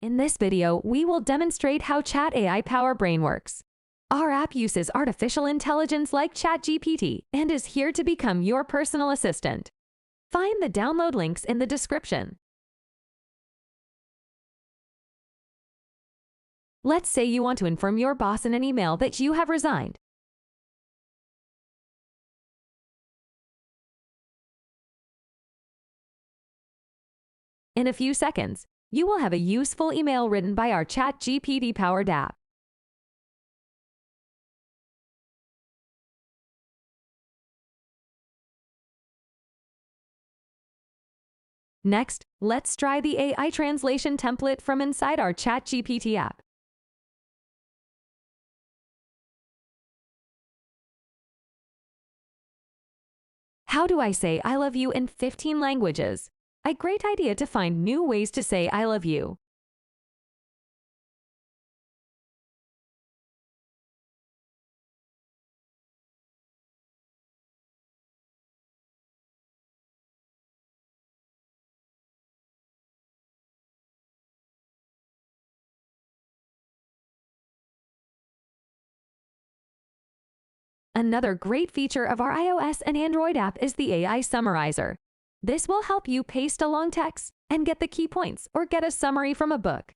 In this video, we will demonstrate how Chat AI Power Brain works. Our app uses artificial intelligence like ChatGPT and is here to become your personal assistant. Find the download links in the description. Let's say you want to inform your boss in an email that you have resigned. In a few seconds, you will have a useful email written by our ChatGPT-powered app. Next, let's try the AI translation template from inside our ChatGPT app. How do I say I love you in 15 languages? A great idea to find new ways to say I love you. Another great feature of our iOS and Android app is the AI Summarizer. This will help you paste a long text and get the key points or get a summary from a book.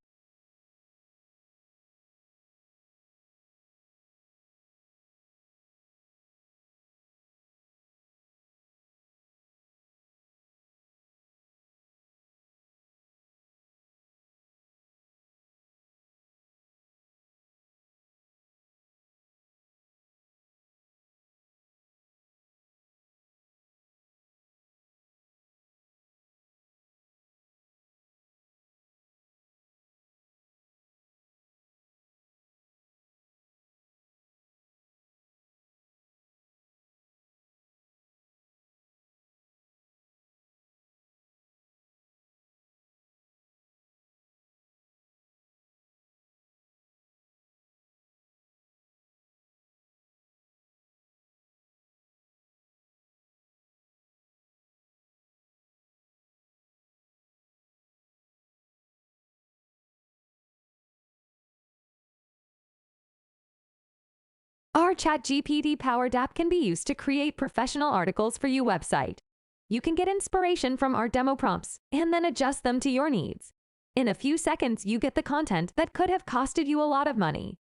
Our ChatGPT-powered app can be used to create professional articles for your website. You can get inspiration from our demo prompts and then adjust them to your needs. In a few seconds, you get the content that could have costed you a lot of money.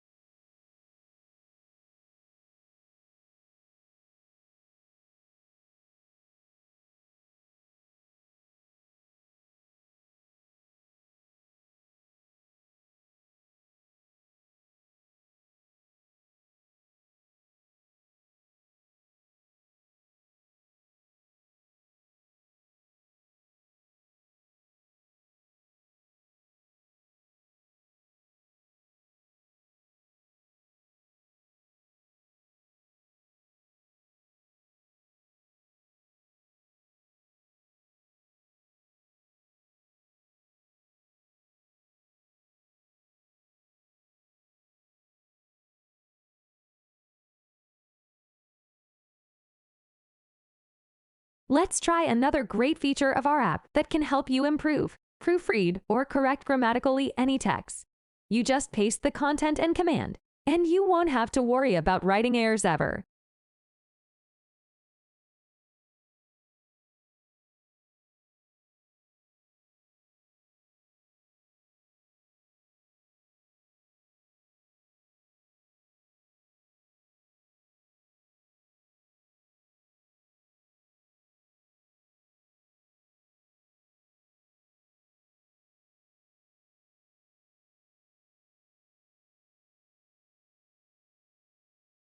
Let's try another great feature of our app that can help you improve, proofread, or correct grammatically any text. You just paste the content and command, and you won't have to worry about writing errors ever.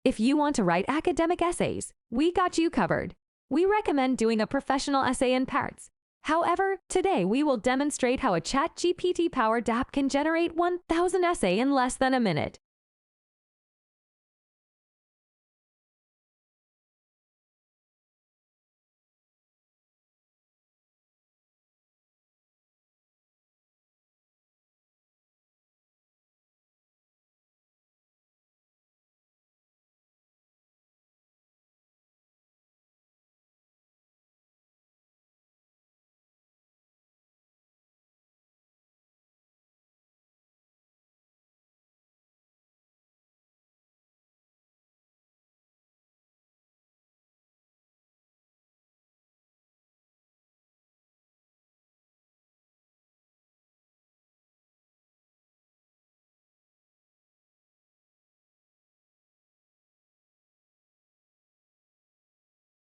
If you want to write academic essays, we got you covered. We recommend doing a professional essay in parts. However, today we will demonstrate how a ChatGPT-powered app can generate 1,000 essays in less than a minute.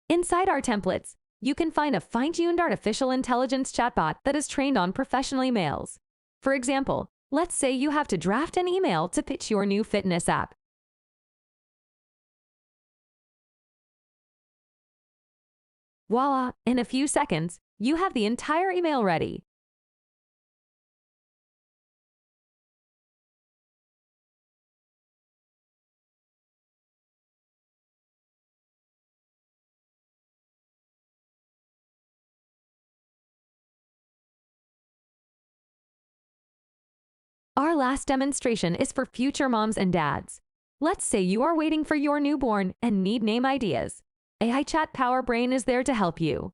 Inside our templates, you can find a fine-tuned artificial intelligence chatbot that is trained on professional emails. For example, let's say you have to draft an email to pitch your new fitness app. Voila! In a few seconds, you have the entire email ready. Our last demonstration is for future moms and dads. Let's say you are waiting for your newborn and need name ideas. AI Chat Power Brain is there to help you.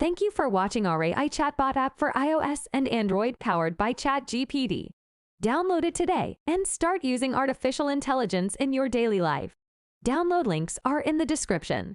Thank you for watching our AI Chatbot app for iOS and Android powered by ChatGPT. Download it today and start using artificial intelligence in your daily life. Download links are in the description.